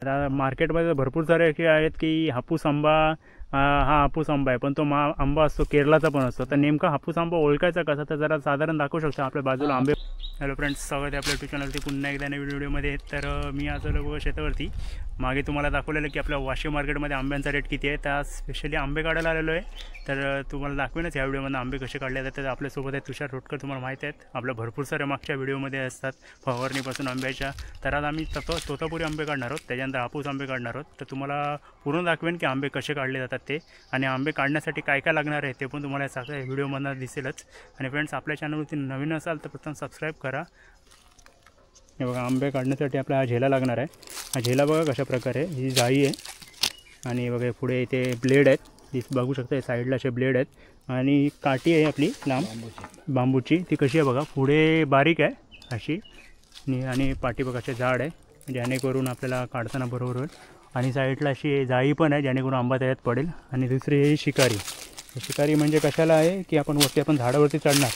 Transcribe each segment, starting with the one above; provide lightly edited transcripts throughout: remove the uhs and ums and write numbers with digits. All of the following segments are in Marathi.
आता मार्केटमध्ये भरपूर सारे असे आहेत की हापूस आंबा, हा हापूस आंबा आहे, पण तो आंबा असतो केरळाचा पण असतो. तर नेमका हापूस आंबा ओळखायचा कसा, तर जरा साधारण दाखवू शकतो आपल्या बाजूला आंबे. हॅलो फ्रेंड्स, स्वागत आहे आपल्या यूट्यूब चॅनलवरती पुन्हा एकदा नवीन व्हिडिओमध्ये. तर मी आज आलो शेतावरती. मागे तुम्हाला दाखवलेलं की आपल्या वाशी मार्केटमध्ये आंब्यांचा रेट किती आहे. त्या स्पेशली आंबे काढायला आलेलो आहे. तर तुम्हाला दाखवेनच या व्हिडिओमध्ये आंबे कसे काढले जातात. आपल्यासोबत आहे तुषार रोटकर, तुम्हाला माहीत आहेत आपल्या भरपूर साऱ्या मागच्या व्हिडिओमध्ये असतात फवारणीपासून आंब्याच्या. तर आज आम्ही तोतापुरी आंबे काढणार आहोत, त्याच्यानंतर हापूस आंबे काढणार आहोत. तर तुम्हाला पूर्ण दाखवेन की आंबे कसे काढले जातात ते, आणि आंबे काढण्यासाठी काय काय लागणार आहे ते पण तुम्हाला सगळ्या व्हिडिओमधून दिसेलच. आणि फ्रेंड्स, आपल्या चॅनलवरती नवीन असाल तर प्रथम सबस्क्राईब करा. हे बघा, आंबे काढण्यासाठी आपला हा झेला लागणार आहे. हा झेला बघा कशा प्रकारे, ही जाळी आहे आणि बघा पुढे इथे ब्लेड आहेत, ती बघू शकता. साईडला असे ब्लेड आहेत आणि काठी आहे आपली लांब बांबूची, ती कशी आहे बघा, पुढे बारीक आहे अशी आणि पाठी बघा असे जाड आहे, जेणेकरून आपल्याला काढताना बरोबर होईल. आणि साईडला अशी जाळी पण आहे जेणेकरून आंबा त्याच्यात पडेल. आणि दुसरी ही शिकारी. शिकारी म्हणजे कशाला आहे की आपण झाडावरती चढणार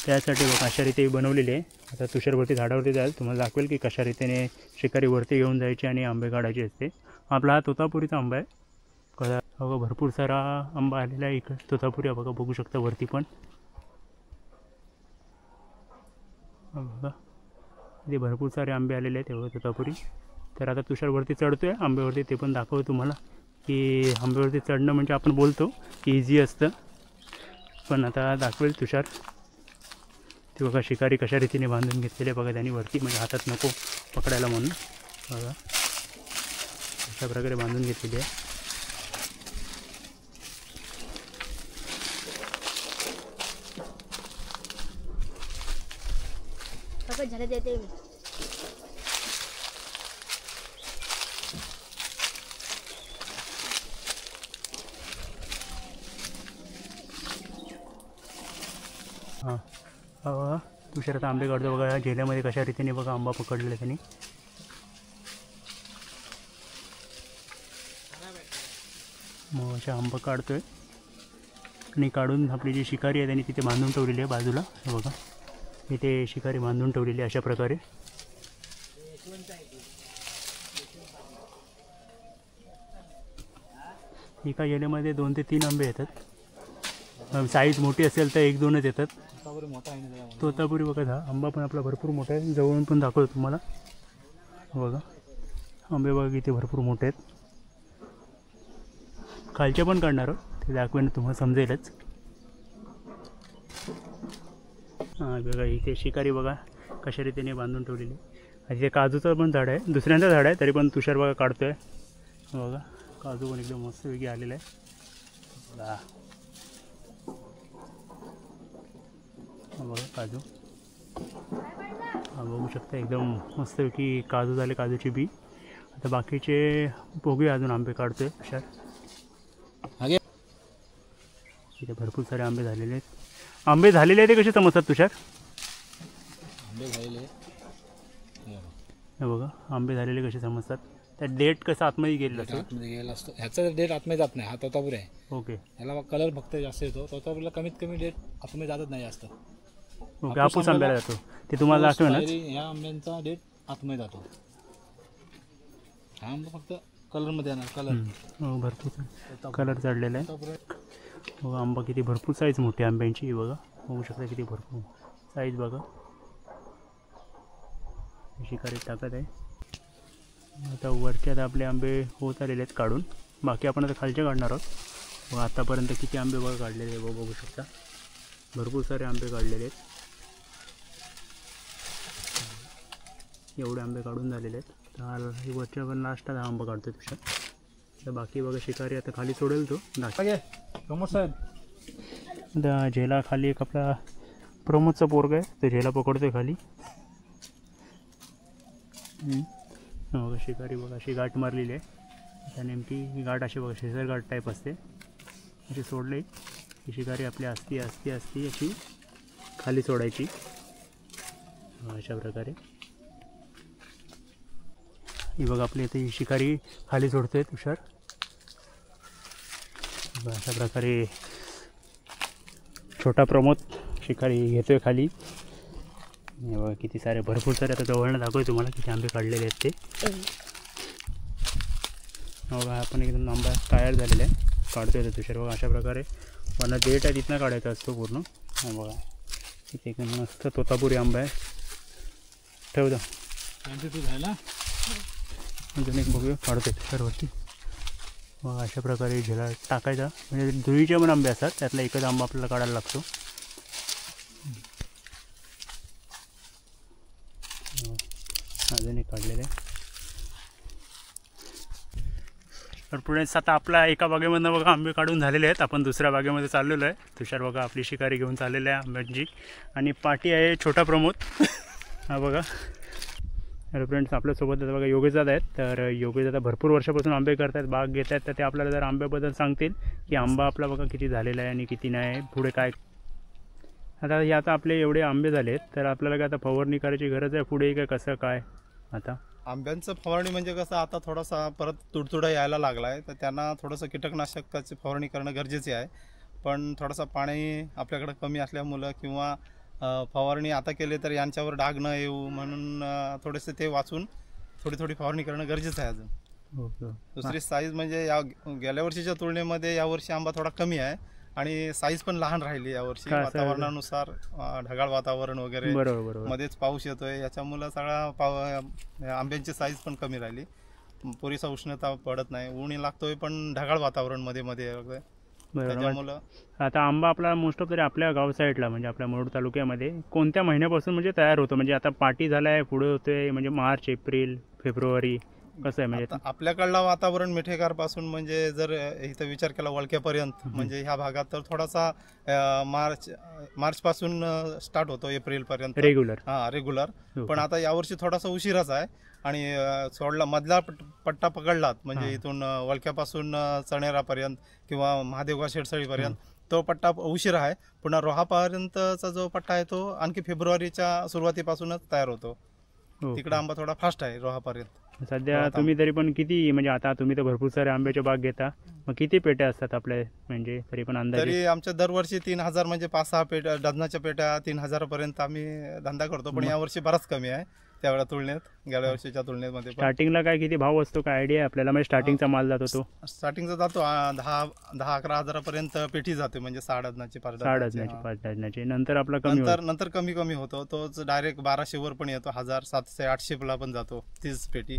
त्यासाठी बघा अशा रीती बनवलेली आहे. आता तुषारवरती झाडावरती जाईल, तुम्हाला दाखवेल की कशा रीतीने शिकारी वरती घेऊन जायची आणि आंबे काढायचे असते. आपला हा तोतापुरीचा आंबा आहे. बघा भरपूर सारा आंबा आलेला आहे इकडे तोतापुरी बघा, बघू शकता वरती पण बघा इथे भरपूर सारे आंबे आलेले आहेत तेव्हा तोतापुरी. तर आता तुषारवरती चढतो आहे आंब्यावरती, ते पण दाखवतो तुम्हाला की आंब्यावरती चढणं म्हणजे आपण बोलतो की इझी असतं, पण आता दाखवेल तुषार. ते बघा शिकारी कशा रीतीने बांधून घेतलेले बघा त्यांनी वरती, म्हणजे हातात नको पकडायला म्हणून बघा अशा प्रकारे बांधून घेतलेली आहे. झाले देते मी. हां बघा तुषार आता आंबे काढतो बघा, झेल्यामध्ये कशा रीतीने बघा आंबा पकडलेला त्यांनी. मग अशा आंबा काढतोय आणि काढून आपली जी शिकारी आहे त्यांनी तिथे बांधून ठेवलेली आहे बाजूला. हे बघा इथे शिकारी बांधून ठेवलेली आहे अशा प्रकारे. एका जेल्यामध्ये 2 ते 3 आंबे येतात. साईज मोठी असेल तर 1-2च येतात. तोतापुरी बघा, हा आंबा पण आपला भरपूर मोठा आहे, जवळून पण दाखवतो तुम्हाला. बघा आंबे बघा किती भरपूर मोठे आहेत. खालचे पण काढणार आहोत, ते दाखवेन तुम्हाला समजेलच. हां बघा इथे शिकारी बघा कशा रीतीने बांधून ठेवलेली. आणि इथे काजूचं पण झाड आहे, दुसऱ्यांचं झाड आहे, तरी पण तुषार बघा काढतो आहे. बघा काजू पण एकदम मस्तपैकी आलेला आहे. बघा काजू, हा बघू शकता एकदम मस्तपैकी काजू झाले, काजूची बी. आता बाकीचे बघूया, अजून आंबे काढतोय तुषार. इथे भरपूर सारे आंबे झालेले आहेत. आंबे झालेले आहेत ते कसे समजतात तुषार? आंबे झालेले हे बघा आंबे झालेले कसे समजतात? त्या डेट कसं आतमध्ये गेलेलं असतं? आतमध्ये गेला असतो, ह्याचा डेट आतमध्ये जात नाही. हा तोतापुरी आहे. ओके, ह्याला कलर फक्त जास्त येतो. तोतापुरीला कमीत कमी डेट आतमध्ये जातच नाही जास्त. ओके, हापूस आंब्याला जातो ते तुम्हाला दाखवेन. ह्या आंब्यांचा डेट आतमध्ये जातो. हा आंबा फक्त कलरमध्ये येणार. कलर भरपूर कलर चढलेला आहे. बघा आंबा किती भरपूर साईज मोठी आंब्यांची बघा, बघू शकता किती भरपूर साईज बघा. शिकारी टाकत आहे. आता वरच्यात आपले आंबे होत आलेले आहेत काढून, बाकी आपण आता खालचे काढणार आहोत. बघा आत्तापर्यंत किती आंबे बघा काढलेले आहे बघा, बघू शकता भरपूर सारे आंबे काढलेले आहेत. एवढे आंबे काढून झालेले आहेत. तर वरच्या पण लास्टला हा आंबा काढतो तुषार. तर बाकी बघा शिकारी आता खाली सोडेल तो प्रमोद साहेब. आता झेला खाली एक आपला प्रमोदचा पोरगा आहे, तो झेला पकडतोय खाली. बघा शिकारी बघा अशी गाठ मारलेली आहे. आता नेमकी ही गाठ अशी बघा शेजार गाठ टाईप असते, अशी सोडले की शिकारी आपली असती अशी खाली सोडायची अशा प्रकारे. ही बघा आपली इथे शिकारी खाली सोडतोय तुषार. अशा प्रकारे छोटा प्रमोद शिकारी घेतोय खाली. हे बघा किती सारे भरपूर सारे, आता जवळनं दाखवतो तुम्हाला किती आंबे काढलेले आहेत ते. बघा आपण एकदम आंबा तयार झालेला आहे, काढतो येतो तुषार. बघा अशा प्रकारे वरनं देठ आहे तिथनं काढायचा असतो पूर्ण. बघा इथे एकदम मस्त तोतापुरी आंबा आहे. ठेवतो तू झाला अजून एक बघूया, काढतो तुषारवरती. बघा अशा प्रकारे झेला टाकायचा, म्हणजे धुळीचे पण आंबे असतात, त्यातला एकच आंबा आपल्याला काढायला लागतो. अजून एक काढलेलं आहे. तर पुढे आता आपला एका बागेमधनं बघा आंबे काढून झालेले आहेत. आपण दुसऱ्या बागेमध्ये चाललेलो आहे. तुषार बघा आपली शिकारी घेऊन चाललेलं आहे आंब्यांची. आणि पाठी आहे छोटा प्रमोद. हा बघा. तर फ्रेंड्स आपल्यासोबत बघा योगेशदादा आहेत. तर योगेशदादा भरपूर वर्षापासून आंबे करतात, बाग घेत आहेत. तर ते आपल्याला जर आंब्याबद्दल सांगतील की आंबा आपला बघा किती झालेला आहे आणि किती नाही, पुढे काय. आता आपले एवढे आंबे झाले आहेत, तर आपल्याला काय आता फवारणी करायची गरज आहे पुढे, काय कसं काय आता आंब्यांचं फवारणी म्हणजे कसं, आता थोडासा परत तुडतुडा यायला लागला आहे, तर त्यांना थोडंसं कीटकनाशकाची फवारणी करणं गरजेचे आहे. पण थोडंसं पाणी आपल्याकडे कमी असल्यामुळं किंवा फवारणी आता केली तर यांच्यावर डाग न येऊ म्हणून थोडेसे ते वाचून थोडी फवारणी करणं गरजेचं आहे. अजून दुसरी साईज म्हणजे या गेल्या वर्षीच्या तुलनेमध्ये यावर्षी आंबा थोडा कमी आहे आणि साईज पण लहान राहिली यावर्षी. वातावरणानुसार ढगाळ वातावरण वगैरे, बरोबर मध्येच पाऊस येतोय, याच्यामुळं सगळा आंब्यांची साईज पण कमी राहिली. पुरेसा उष्णता पडत नाही, ऊन लागतोय पण ढगाळ वातावरण मध्ये बरोबर. त्याच्यामुळं आता आंबा आपला मोस्ट ऑफ तरी आपल्या गाव साईडला म्हणजे आपल्या मोहोळ तालुक्यामध्ये कोणत्या महिन्यापासून म्हणजे तयार होतो, म्हणजे आता पाटी झालाय पुढे होतोय, म्हणजे मार्च, एप्रिल, फेब्रुवारी कसं आहे म्हणजे आपल्याकडला वातावरण मिठेकार पासून म्हणजे जर इथं विचार केला वळक्यापर्यंत, म्हणजे ह्या भागात तर थोडासा मार्च पासून स्टार्ट होतो एप्रिल पर्यंत रेग्युलर. पण आता यावर्षी थोडासा उशिराच आहे आणि सोडला मधला पट्टा पकडलात म्हणजे इथून वळक्यापासून चणेरापर्यंत किंवा महादेवगाव शेडसळीपर्यंत तो पट्टा उशिरा आहे. पुन्हा रोहापर्यंतचा जो पट्टा आहे तो आणखी फेब्रुवारीच्या सुरुवातीपासूनच तयार होतो. तिकडे आंबा थोडा फास्ट आहे रोहापर्यंत. सध्या तुम्ही तरी पण किती, म्हणजे आता तुम्ही तर भरपूर सारे आंब्याच्या बाग घेता, मग किती पेट्या असतात आपल्या, म्हणजे तरी पण अंदाजे? तरी आमच्या दरवर्षी 3000 म्हणजे 5-6 पेट्या, डझनाच्या पेट्या 3000 पर्यंत आम्ही धंदा करतो. पण यावर्षी बराच कमी आहे त्यावेळेला तुलनेत, गेल्या वर्षीच्या तुलनेमध्ये. स्टार्टिंगला काय किती भाव असतो, काय आयडिया आहे आपल्याला? म्हणजे स्टार्टिंगचा माल जातो तो स्टार्टिंगचा जातो 10-11 हजारापर्यंत पेटी जाते, म्हणजे 6 डझनाची 5 डझनाची. नंतर आपला नंतर कमी होतो, तोच डायरेक्ट 1200 वर पण येतो, 1000, 700, 800 ला पण जातो 30 पेटी.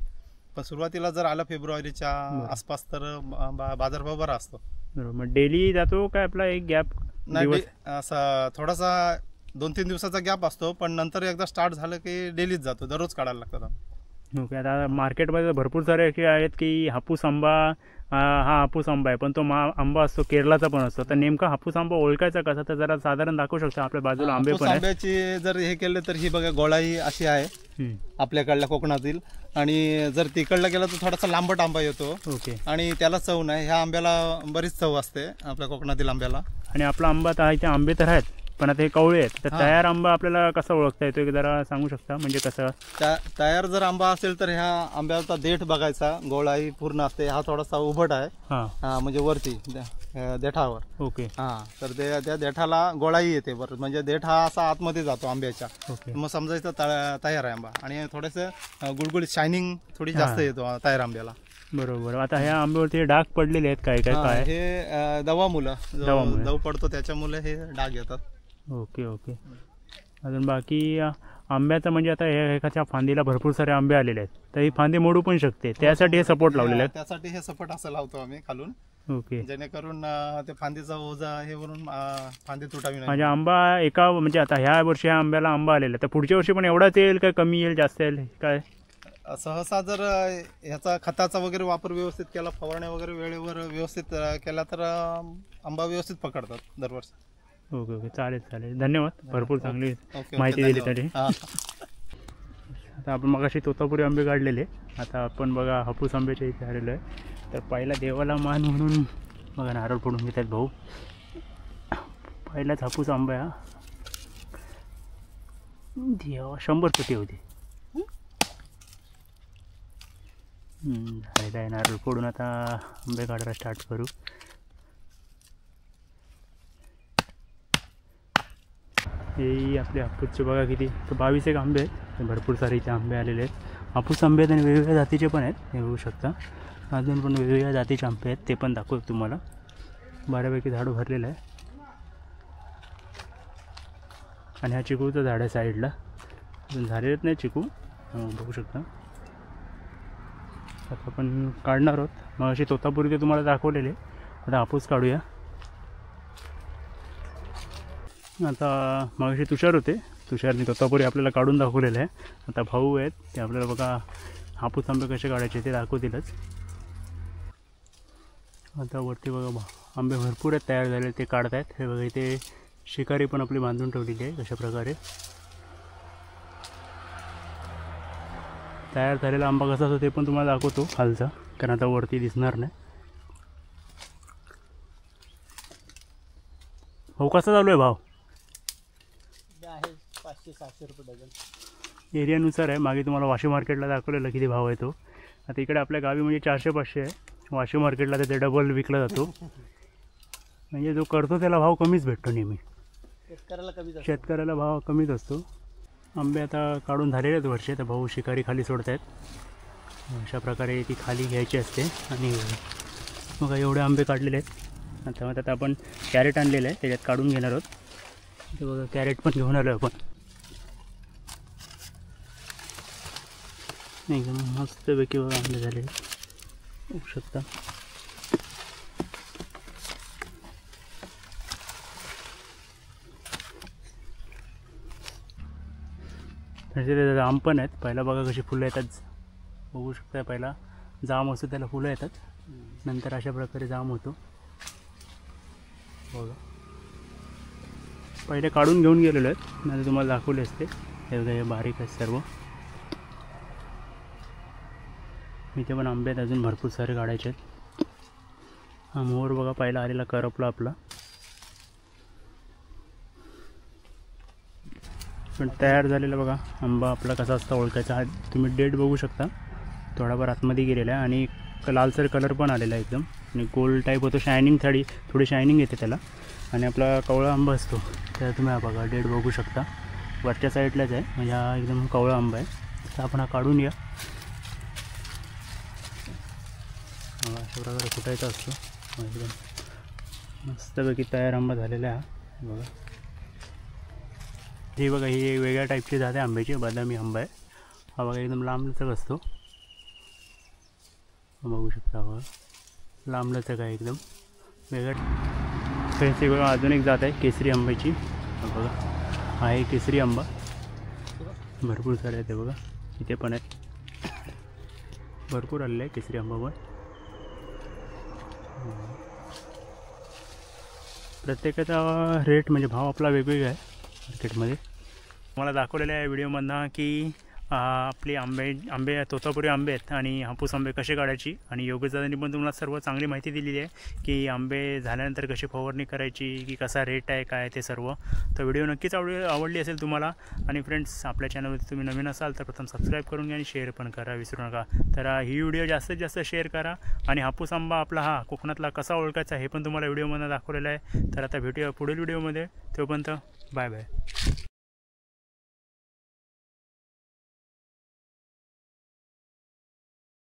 पण सुरुवातीला जर आलं फेब्रुवारीच्या आसपास तर बाजारभाव बरा असतो. बरोबर. डेली जातो काय आपला एक गॅप? नाही, थोडासा 2-3 दिवसाचा गॅप असतो, पण नंतर एकदा स्टार्ट झालं की डेलीच जातो, दररोज काढायला लागतात. ओके. आता मार्केटमध्ये भरपूर सारे असे आहेत की हापूस आंबा, हा हापूस आंबा आहे, पण तो आंबा असतो केरळाचा पण असतो. तर नेमका हापूस आंबा ओळखायचा कसा, तर जरा साधारण दाखवू शकतो? आपल्या बाजूला आंबे पण आंब्याची जर हे केलं तर ही बघा गोळाई अशी आहे आपल्याकडल्या कोकणातील, आणि जर तिकडला गेला तर थोडासा लांबट आंबा येतो. ओके. आणि त्याला चव नाही, ह्या आंब्याला बरीच चव असते आपल्या कोकणातील आंब्याला. आणि आपला आंबा तर इथे आंबे तर आहेत, पण आता हे कवळे आहेत, तर तयार आंबा आपल्याला कसा ओळखता येतो जरा सांगू शकता? म्हणजे कसं तयार जर आंबा असेल तर ह्या आंब्याचा देठ बघायचा, गोळाई पूर्ण असते, हा थोडासा उभट आहे म्हणजे वरती देठावर. ओके. तर त्या देठाला गोळाई येते बरं, म्हणजे देठ हा असा आतमध्ये जातो आंब्याच्या. मग समजायचं तयार आहे आंबा. आणि थोडेसे गुळगुळीत शायनिंग थोडी जास्त येतो तयार आंब्याला. बरोबर. आता ह्या आंब्यावरती डाग पडलेले आहेत काय? हे दव पडतो त्याच्यामुळे हे डाग येतात. ओके. अजून बाकी आंब्याचं म्हणजे आता एखाद्या फांदीला भरपूर सारे आंबे आलेले आहेत, तर ही फांदी मोडू पण शकते, त्यासाठी हे सपोर्ट लावलेले आहेत. त्यासाठी हे सपोर्ट असं लावतो आम्ही खालून. ओके. जेणेकरून ते फांदीचा ओझा हे वरून फांदी तुटावी नाही. म्हणजे आंबा म्हणजे आता ह्या वर्षी ह्या आंब्याला आंबा आलेला, तर पुढच्या वर्षी पण एवढाच येईल काय, कमी येईल, जास्त येईल काय? सहसा जर ह्याचा खताचा वगैरे वापर व्यवस्थित केला, फवारण्या वगैरे वेळेवर व्यवस्थित केला तर आंबा व्यवस्थित पकडतात दरवर्षी. ओके. चालेल. धन्यवाद. भरपूर चांगली माहिती दिली तरी. आता आपण मगाशी तोतापुरी आंबे काढलेले, आता आपण बघा हापूस आंब्याच्या इथे आलेलो आहे. तर पहिला देवाला मान म्हणून बघा नारळ फोडून घेतात भाऊ. पहिलाच हापूस आंबा हा देवा 100 पेटी होती. झालेला आहे नारळ फोडून. आता आंबे काढायला स्टार्ट करू. हे आपले हापूसचे बघा किती, तर 22 आंबे आहेत. भरपूर सारे इथे आंबे आलेले आहेत. हापूस आंबे आहेत आणि वेगवेगळ्या जातीचे पण आहेत, हे बघू शकता. अजून पण वेगवेगळ्या जातीचे आंबे आहेत, ते पण दाखवतो तुम्हाला. बऱ्यापैकी झाडं भरलेलं आहे. आणि हा चिकूचं झाड आहे साईडला, अजून झालेत नाही चिकू, बघू शकता. आता आपण काढणार आहोत. मग अशी तोतापुरी ते तुम्हाला दाखवलेले. आता हापूस काढूया. आता मग अशी तुषार होते, तुषारने तोतापुरी आपल्याला काढून दाखवलेलं आहे. आता भाऊ आहेत, ते आपल्याला बघा हापूस आंबे कसे काढायचे ते दाखवतीलच. आता वरती बघा आंबे भरपूर आहेत तयार झाले, ते काढत आहेत. हे बघा इथे शिकारी पण आपली बांधून ठेवलेली आहे. अशा प्रकारे तयार झालेला आंबा कसा असतो ते पण तुम्हाला दाखवतो खालचा, कारण आता वरती दिसणार नाही. भाऊ कसा चालू आहे भाव? आहे 500-600 रुपये डझन. एरियानुसार आहे. मागे तुम्हाला वाशी मार्केटला दाखवलेलं किती भाव आहे तो. आता इकडे आपल्या गावी म्हणजे 400-500 आहे. वाशी मार्केटला त्याचे डबल विकला जातो. म्हणजे जो करतो त्याला भाव कमीच भेटतो नेहमी. शेतकऱ्याला भाव कमीच असतो. आंबे आता काढून झालेले आहेत वरचे, तर भाऊ शिकारी खाली सोडत आहेत. अशा प्रकारे ती खाली घ्यायची असते. आणि मग एवढे आंबे काढलेले आहेत. आता मग आता आपण कॅरेट आणलेलं आहे, त्याच्यात काढून घेणार आहोत. ते बघा कॅरेट पण घेऊन आलो आपण. एकदम मस्तपैकी बघा आंबे झाले बघू शकता. त्याचे जाम पण आहेत. पहिला बघा कशी फुलं येतात, बघू शकता. पहिला जाम असतो त्याला फुलं येतात, नंतर अशा प्रकारे जाम होतो बघा. पहिले काढून घेऊन गेलेलो आहेत, नंतर तुम्हाला दाखवले असते. हे बघा हे बारीक आहेत सर्व. इथे पण आंबे आहेत अजून भरपूर सारे काढायचे आहेत. हा मोर बघा पहिला आलेला करपला आपला. पण तयार झालेला बघा आंबा आपला कसा असता ओळखायचा. हा तुम्ही डेट बघू शकता, थोडाफार आतमध्ये गेलेला आहे आणि लालसर कलर पण आलेला आहे एकदम. आणि गोल्ड टाईप होतो, शायनिंग थोडी शायनिंग येते त्याला. आणि आपला कवळा आंबा असतो त्याला तुम्ही हा बघा डेट बघू शकता, वरच्या साईडलाच आहे. म्हणजे हा एकदम कवळा आंबा आहे. तर आपण हा काढून या. अशा प्रकारे फुटायचा असतो. एकदम मस्तपैकी तयार आंबा झालेला आहे बघा. हे बघा ही वेगळ्या टाईपची जाते आंब्याची, बदामी आंबा आहे हा बघा. एकदम लांबलचक असतो, बघू शकता बघा. लांबलचक आहे एकदम वेगळ्या. फ्रेंड्स बघा अजून एक जात आहे केसरी आंब्याची बघा. हा आहे केसरी आंबा, भरपूर सारे आहेत ते बघा. इथे पण आहेत, भरपूर आलेले आहे केसरी आंबा पण. प्रत्येकाचा रेट म्हणजे भाव आपला वेगवेगळा आहे मार्केटमध्ये. मला दाखवलेल्या आहे व्हिडिओमधनं की आपले आंबे तोतापुरी आंबे आहेत आणि हापूस आंबे कसे काढायची. आणि योगेशदादांनी पण तुम्हाला सर्व चांगली माहिती दिलेली आहे की आंबे झाल्यानंतर कशी फवारणी करायची, की कसा रेट आहे काय ते सर्व. तर व्हिडिओ नक्कीच आवडली असेल तुम्हाला. आणि फ्रेंड्स आपल्या चॅनलवरती तुम्ही नवीन असाल तर प्रथम सबस्क्राईब करून घ्या आणि शेअर पण करा विसरू नका. तर ही व्हिडिओ जास्तीत जास्त शेअर करा. आणि हापूस आंबा आपला हा कोकणातला कसा ओळखायचा हे पण तुम्हाला व्हिडिओमध्ये दाखवलेला आहे. तर आता भेटूया पुढील व्हिडिओमध्ये. तोपर्यंत बाय बाय.